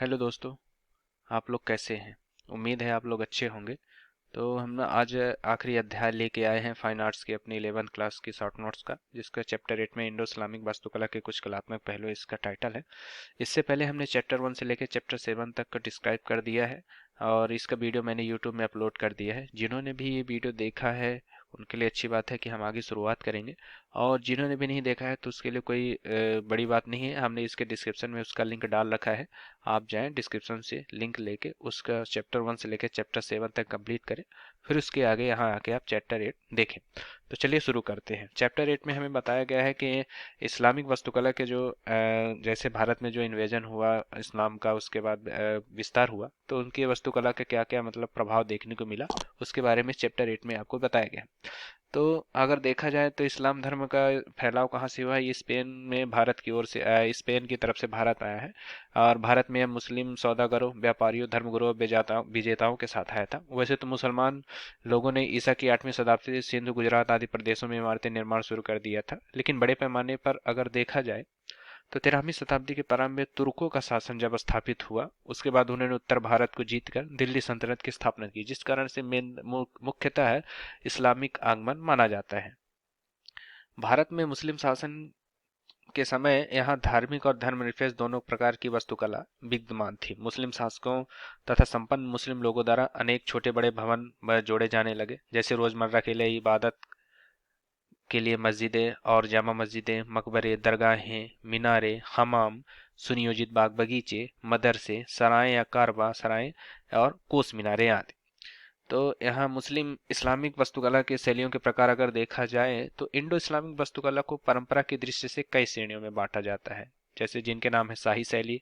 Hello दोस्तों। आप लोग कैसे हैं? उम्मीद है आप लोग अच्छे होंगे। तो हम ना आज आखिरी अध्याय लेके आए हैं फाइन आर्ट्स के अपनी 11th क्लास की शॉर्ट नोट्स का, जिसका चैप्टर 8 में इंडो इस्लामिक वास्तुकला के कुछ कलात्मक पहलू इसका टाइटल है। इससे पहले हमने चैप्टर 1 से लेकर चैप्टर 7 तक का डिस्क्राइब कर दिया है और इसका वीडियो मैंने यूट्यूब में अपलोड कर दिया है। जिन्होंने भी ये वीडियो देखा है उनके लिए अच्छी बात है कि हम आगे शुरुआत करेंगे, और जिन्होंने भी नहीं देखा है तो उसके लिए कोई बड़ी बात नहीं है। हमने इसके डिस्क्रिप्शन में उसका लिंक डाल रखा है। आप जाएं डिस्क्रिप्शन से लिंक लेके उसका चैप्टर 1 से लेकर चैप्टर 7 तक कंप्लीट करें, फिर उसके आगे यहाँ आके आप चैप्टर 8 देखें। तो चलिए शुरू करते हैं। चैप्टर 8 में हमें बताया गया है कि इस्लामिक वास्तुकला के जो जैसे भारत में जो इन्वेजन हुआ इस्लाम का, उसके बाद विस्तार हुआ, तो उनकी वास्तुकला के क्या क्या मतलब प्रभाव देखने को मिला, उसके बारे में चैप्टर 8 में आपको बताया गया। तो अगर देखा जाए तो इस्लाम धर्म का फैलाव कहाँ से हुआ है? ये स्पेन में भारत की ओर से आया है, स्पेन की तरफ से भारत आया है। और भारत में मुस्लिम सौदागरों, व्यापारियों, धर्मगुरुओं, विजेताओं विजेताओं के साथ आया था। वैसे तो मुसलमान लोगों ने ईसा की 8वीं शताब्दी से सिंध, गुजरात आदि प्रदेशों में इमारतें निर्माण शुरू कर दिया था, लेकिन बड़े पैमाने पर अगर देखा जाए तो 13वीं शताब्दी के प्रारंभ में तुर्कों का शासन जब स्थापित हुआ, उसके बाद उन्होंने उत्तर भारत को जीतकर दिल्ली सल्तनत की स्थापना की, जिस कारण से मुख्यतः है इस्लामिक आगमन माना जाता है। भारत में मुस्लिम शासन के समय यहाँ धार्मिक और धर्मनिरपेक्ष दोनों प्रकार की वास्तुकला विद्यमान थी। मुस्लिम शासकों तथा संपन्न मुस्लिम लोगों द्वारा अनेक छोटे बड़े भवन जोड़े जाने लगे, जैसे रोजमर्रा के लिए इबादत के लिए मस्जिदें और जामा मस्जिदें, मकबरे, दरगाहें, मीनारे, हमाम, सुनियोजित बाग बगीचे, मदरसे, सराय या कारवा सराय और कोस मीनारे आदि। तो यहाँ मुस्लिम इस्लामिक वास्तुकला के शैलियों के प्रकार अगर देखा जाए तो इंडो इस्लामिक वास्तुकला को परंपरा की दृष्टि से कई श्रेणियों में बांटा जाता है, जैसे जिनके नाम है शाही शैली,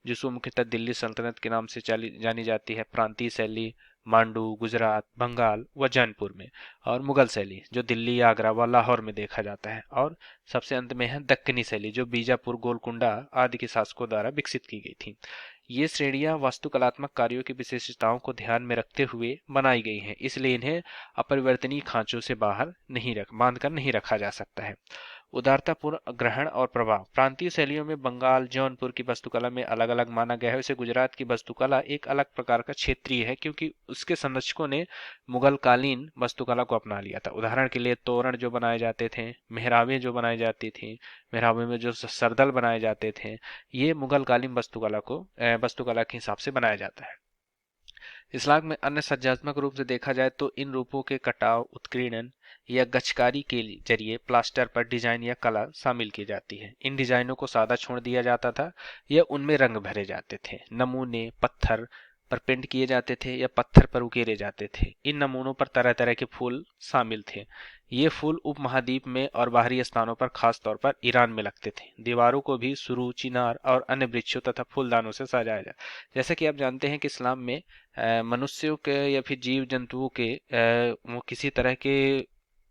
जिसको मुख्यतः दिल्ली सल्तनत के नाम से जानी जाती है, प्रांतीय शैली मांडू, गुजरात, बंगाल व जौनपुर में, और मुगल शैली जो दिल्ली, आगरा व लाहौर में देखा जाता है, और सबसे अंत में है दक्कनी शैली जो बीजापुर, गोलकुंडा आदि के शासकों द्वारा विकसित की गई थी। ये श्रेणियां वास्तुकलात्मक कार्यों की विशेषताओं को ध्यान में रखते हुए बनाई गई हैं, इसलिए इन्हें अपरिवर्तनीय खांचों से बाहर नहीं बांधकर नहीं रखा जा सकता है। उदारतापूर्ण ग्रहण और प्रभाव प्रांतीय शैलियों में बंगाल, जौनपुर की वास्तुकला में अलग अलग माना गया है। वैसे गुजरात की वास्तुकला एक अलग प्रकार का क्षेत्रीय है, क्योंकि उसके संरक्षकों ने मुगल कालीन वास्तुकला को अपना लिया था। उदाहरण के लिए तोरण जो बनाए जाते थे, मेहराबें जो बनाई जाती थी, मेहराबें में जो सरदल बनाए जाते थे, ये मुगल कालीन वास्तुकला के हिसाब से बनाया जाता है। इस्लाम में अन्य सज्जात्मक रूप से देखा जाए तो इन रूपों के कटाव, उत्कीर्णन या गच्छकारी के जरिए प्लास्टर पर डिजाइन या कला शामिल की जाती है। इन डिजाइनों को सादा छोड़ दिया जाता था या उनमें रंग भरे जाते थे। नमूने पत्थर पर पेंट किए जाते थे या पत्थर पर उकेरे जाते थे। इन नमूनों पर तरह तरह के फूल शामिल थे। ये फूल उपमहाद्वीप में और बाहरी स्थानों पर, खास तौर पर ईरान में लगते थे। दीवारों को भी सुरू, चिनार और अन्य वृक्षों तथा फूलदानों से सजाया जाए। जैसा कि आप जानते हैं कि इस्लाम में मनुष्यों के या फिर जीव जंतुओं के वो किसी तरह के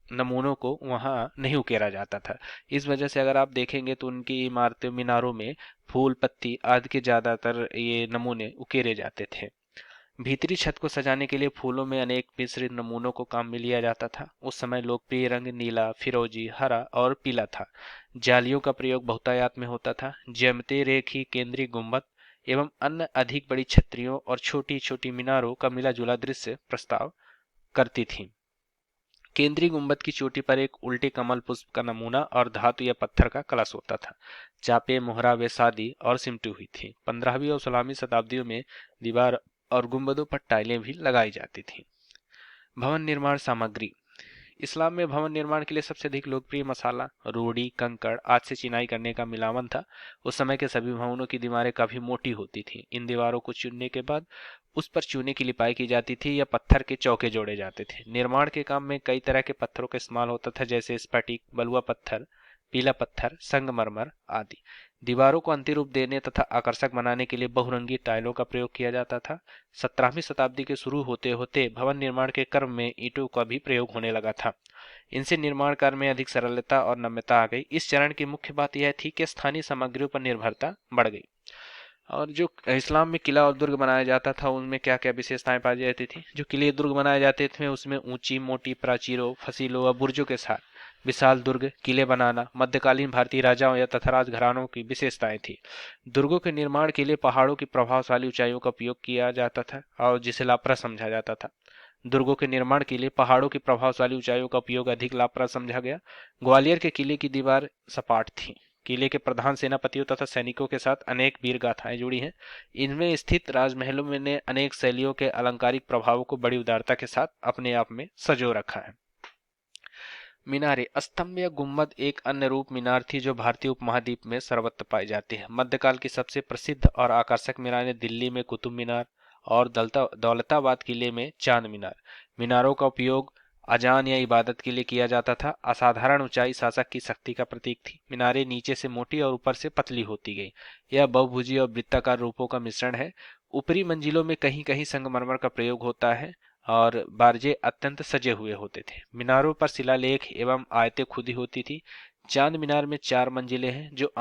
नमूनों को वहाँ नहीं उकेरा जाता था। इस वजह से अगर आप देखेंगे तो उनकी इमारतें, मीनारों में फूल, पत्ती आदि के ज्यादातर ये नमूने उकेरे जाते थे। भीतरी छत को सजाने के लिए फूलों में अनेक मिश्रित नमूनों को काम में लिया जाता था। उस समय लोकप्रिय रंग नीला, फिरोजी, हरा और पीला था। जालियों का प्रयोग बहुतायत में होता था। ज्यामितीय रेखी केंद्रीय गुंबद एवं अन्य अधिक बड़ी छतरियों और छोटी छोटी मीनारों का मिला जुला दृश्य प्रस्ताव करती थी। केंद्रीय गुंबद की चोटी पर एक उल्टे कमल पुष्प का नमूना और धातु या पत्थर का कलश होता था। चापे, मोहराबे शादी और सिमटी हुई थी। 15वीं और 16वीं शताब्दियों में दीवार और गुंबदों पर टाइलें भी लगाई जाती थीं। भवन निर्माण सामग्री इस्लाम में भवन निर्माण के लिए सबसे अधिक लोकप्रिय मसाला रोड़ी, कंकड़ आदि से चिनाई करने का मिलावन था। उस समय के सभी भवनों की दीवारें काफी मोटी होती थीं। इन दीवारों को चुनने के बाद उस पर चूने की लिपाई की जाती थी या पत्थर के चौके जोड़े जाते थे। निर्माण के काम में कई तरह के पत्थरों का इस्तेमाल होता था, जैसे स्फटिक, बलुआ पत्थर, पीला पत्थर, संगमरमर आदि। दीवारों को अंतिम रूप देने तथा आकर्षक बनाने के लिए बहुरंगी टाइलों का प्रयोग किया जाता था। 17वीं शताब्दी के शुरू होते होते भवन निर्माण के क्रम में ईंटों का भी प्रयोग होने लगा था। इनसे निर्माण कार्य में अधिक सरलता और नम्यता आ गई। इस चरण की मुख्य बात यह थी कि स्थानीय सामग्रियों पर निर्भरता बढ़ गई। और जो इस्लाम में किला और दुर्ग बनाया जाता था उनमें क्या क्या विशेषताएं पाई जाती थी? जो किले दुर्ग बनाए जाते थे उसमें ऊंची मोटी प्राचीरों, फसीलों व बुर्जों के साथ विशाल दुर्ग, किले बनाना मध्यकालीन भारतीय राजाओं या तथा राजघरानों की विशेषताएं थी। दुर्गों के निर्माण के लिए पहाड़ों की प्रभावशाली ऊंचाइयों का उपयोग किया जाता था और जिसे लाभप्रद समझा जाता था। दुर्गों के निर्माण के लिए पहाड़ों की प्रभावशाली ऊंचाइयों का उपयोग अधिक लाभप्रद समझा गया। ग्वालियर के किले की दीवार सपाट थी। किले के प्रधान सेनापतियों तथा सैनिकों के साथ अनेक वीर गाथाएं जुड़ी हैं। इनमें स्थित राजमहलों में ने अनेक शैलियों के अलंकारिक प्रभावों को बड़ी उदारता के साथ अपने आप में सजो रखा है। मीनारे स्तंभ या गुम्बद एक अन्य रूप मीनार थी जो भारतीय उपमहाद्वीप में सर्वत्र पाई जाती है। मध्यकाल की सबसे प्रसिद्ध और आकर्षक मीनारें दिल्ली में कुतुब मीनार और दौलताबाद किले में चांद मीनार। मीनारों का उपयोग अजान या इबादत के लिए किया जाता था। असाधारण ऊंचाई शासक की शक्ति का प्रतीक थी। मीनारें नीचे से मोटी और ऊपर से पतली होती गई। यह बहुभुजी और वृत्ताकार रूपों का मिश्रण है। ऊपरी मंजिलों में कहीं कहीं संगमरमर का प्रयोग होता है और बारजे अत्यंत सजे हुए होते थे। मीनारों पर शिलालेख एवं आयतें खुदी होती थी। चांद मीनार में 4 मंजिलें हैं जो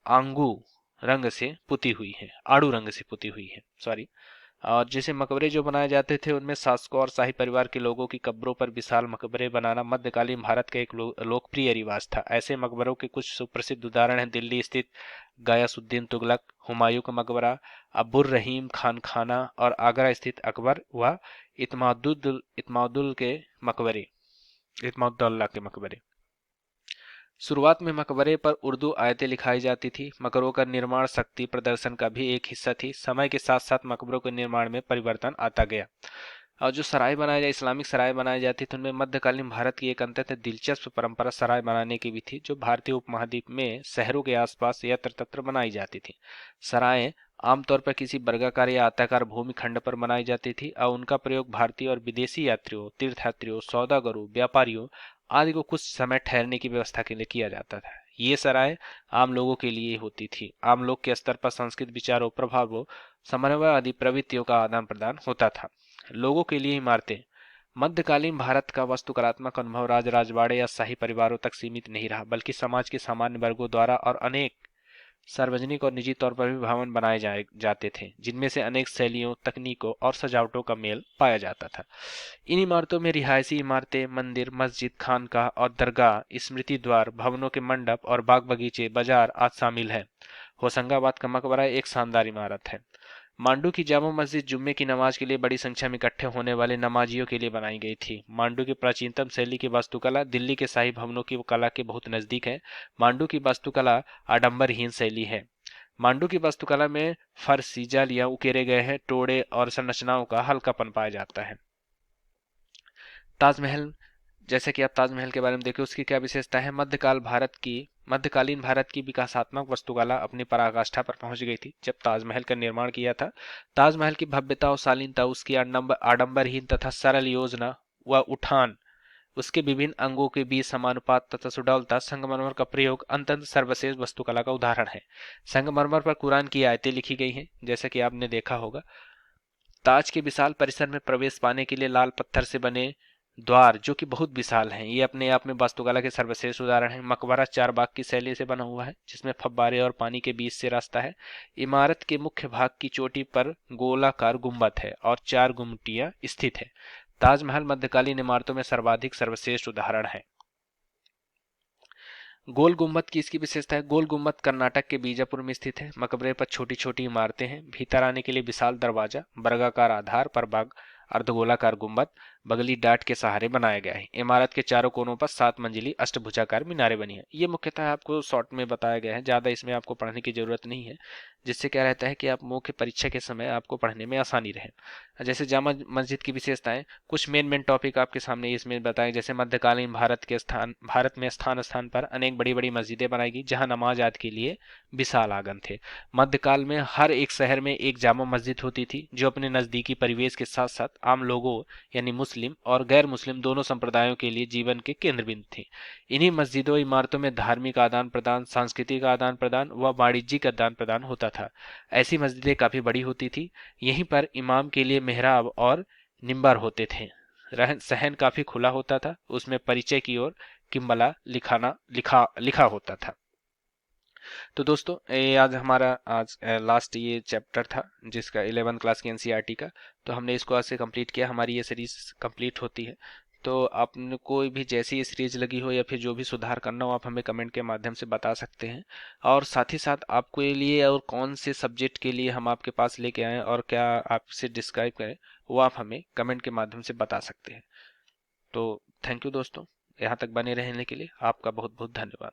आंगू रंग से पुती हुई है, आड़ू रंग से पुती हुई है, सॉरी। और जैसे मकबरे जो बनाए जाते थे उनमें शासकों और शाही परिवार के लोगों की कब्रों पर विशाल मकबरे बनाना मध्यकालीन भारत का एक लोकप्रिय रिवाज था। ऐसे मकबरों के कुछ सुप्रसिद्ध उदाहरण हैं दिल्ली स्थित गयासुद्दीन तुगलक, हुमायूं का मकबरा, अब्दुर रहीम खान खाना और आगरा स्थित अकबर व इत्मादुल के मकबरे इत्मादुल्ला के मकबरे। शुरुआत में मकबरे पर उर्दू आयतें लिखाई जाती थी। मकबरों का निर्माण शक्ति प्रदर्शन का भी एक हिस्सा थी। समय के साथ साथ मकबरों के निर्माण में परिवर्तन आता गया और जो सराय बनाए जाए इस्लामिक सराय बनाई जाती थी उनमें मध्यकालीन भारत की एक अत्यंत दिलचस्प परंपरा सराय बनाने की भी थी जो भारतीय उपमहाद्वीप में शहरों के आसपास यत्र तत्र बनाई जाती थी। सराय आमतौर पर किसी वर्गाकार या आयताकार भूमि खंड पर बनाई जाती थी और उनका प्रयोग भारतीय और विदेशी यात्रियों, तीर्थयात्रियों, सौदागरों, व्यापारियों आदि को कुछ समय ठहरने की व्यवस्था के लिए किया जाता था। ये सराय आम लोगों के लिए होती थी। आम लोग के स्तर पर संस्कृत विचारों, प्रभावों, समन्वय आदि प्रवृत्तियों का आदान प्रदान होता था। लोगों के लिए इमारतें मध्यकालीन भारत का वास्तुकलात्मक अनुभव राज राजवाड़े या शाही परिवारों तक सीमित नहीं रहा बल्कि समाज के सामान्य वर्गों द्वारा और अनेक सार्वजनिक और निजी तौर पर भी भवन बनाए जाते थे जिनमें से अनेक शैलियों, तकनीकों और सजावटों का मेल पाया जाता था। इन इमारतों में रिहायशी इमारतें, मंदिर, मस्जिद, खानकाह और दरगाह, स्मृति द्वार, भवनों के मंडप और बाग बगीचे, बाजार आदि शामिल हैं। होशंगाबाद का मकबरा एक शानदार इमारत है। मांडू की जामा मस्जिद जुम्मे की नमाज के लिए बड़ी संख्या में इकट्ठे होने वाले नमाजियों के लिए बनाई गई थी। मांडू की प्राचीनतम शैली की वास्तुकला दिल्ली के शाही भवनों की कला के बहुत नजदीक है। मांडू की वास्तुकला आडंबरहीन शैली है। मांडू की वास्तुकला में फर्श, जालियां उकेरे गए हैं, टोड़े और संरचनाओं का हल्कापन पाया जाता है। ताजमहल, जैसे कि आप ताजमहल के बारे में देखिए उसकी क्या विशेषता है। मध्यकालीन भारत की विकासात्मक वास्तुकला अपनी पराकाष्ठा पर पहुंच गई थी जब ताजमहल का निर्माण किया था। ताजमहल की भव्यता और शालीनता, उसकी आडंबरहीन तथा सरल योजना व उठान, उसके विभिन्न अंगों के बीच समानुपात तथा सुडौलता, संगमरमर का प्रयोग अत्यंत सर्वश्रेष्ठ वास्तुकला का उदाहरण है। संगमरमर पर कुरान की आयतें लिखी गई हैं जैसे कि आपने देखा होगा। ताज के विशाल परिसर में प्रवेश पाने के लिए लाल पत्थर से बने द्वार जो कि बहुत विशाल हैं, ये अपने आप में वास्तुकला के सर्वश्रेष्ठ उदाहरण हैं। मकबरा चार बाग की शैली से बना हुआ है जिसमें फव्वारे और पानी के बीच से रास्ता है। इमारत के मुख्य भाग की चोटी पर गोलाकार गुंबद है और 4 गुमटियां स्थित है। ताजमहल मध्यकालीन इमारतों में सर्वाधिक सर्वश्रेष्ठ उदाहरण है। गोल गुम्बद की इसकी विशेषता है। गोल गुम्बद कर्नाटक के बीजापुर में स्थित है। मकबरे पर छोटी छोटी इमारतें हैं। भीतर आने के लिए विशाल दरवाजा, वर्गाकार आधार पर बाग, अर्धगोलाकार गुंबद बगली डाट के सहारे बनाया गया है। इमारत के चारों कोनों पर 7 मंजिली अष्टभुजाकार मीनारें बनी है। ये मुख्यतः आपको शॉर्ट में बताया गया है, ज्यादा इसमें आपको पढ़ने की जरूरत नहीं है, जिससे क्या रहता है कि आप मुख्य परीक्षा के समय आपको पढ़ने में आसानी रहे। जैसे जामा मस्जिद की विशेषताएं, कुछ मेन टॉपिक आपके सामने इसमें बताए। जैसे मध्यकालीन भारत में स्थान स्थान पर अनेक बड़ी बड़ी मस्जिदें बनाई गई जहां नमाज आदि के लिए विशाल आंगन थे। मध्यकाल में हर एक शहर में एक जामा मस्जिद होती थी जो अपने नजदीकी परिवेश के साथ साथ आम लोगों यानी मुस्लिम और गैर मुस्लिम दोनों संप्रदायों के लिए जीवन के केंद्र बिंदु थी। इन्हीं मस्जिदों इमारतों में धार्मिक आदान प्रदान, सांस्कृतिक आदान प्रदान व वाणिज्यिक आदान प्रदान होता था। ऐसी मस्जिदें काफी बड़ी होती थी। यहीं पर इमाम के लिए मेहराब और निम्बर होते थे। रहन सहन काफी खुला होता था। उसमें परिचय की ओर किम्बला लिखा होता था। तो दोस्तों ये आज हमारा लास्ट ये चैप्टर था जिसका 11th क्लास की एनसीईआरटी का। तो हमने इसको आज से कंप्लीट किया। हमारी ये सीरीज कंप्लीट होती है। तो आपने कोई भी जैसी सीरीज लगी हो या फिर जो भी सुधार करना हो, आप हमें कमेंट के माध्यम से बता सकते हैं। और साथ ही साथ आपको ये लिए और कौन से सब्जेक्ट के लिए हम आपके पास लेके आएँ और क्या आपसे डिस्क्राइब करें, वो आप हमें कमेंट के माध्यम से बता सकते हैं। तो थैंक यू दोस्तों, यहाँ तक बने रहने के लिए आपका बहुत बहुत धन्यवाद।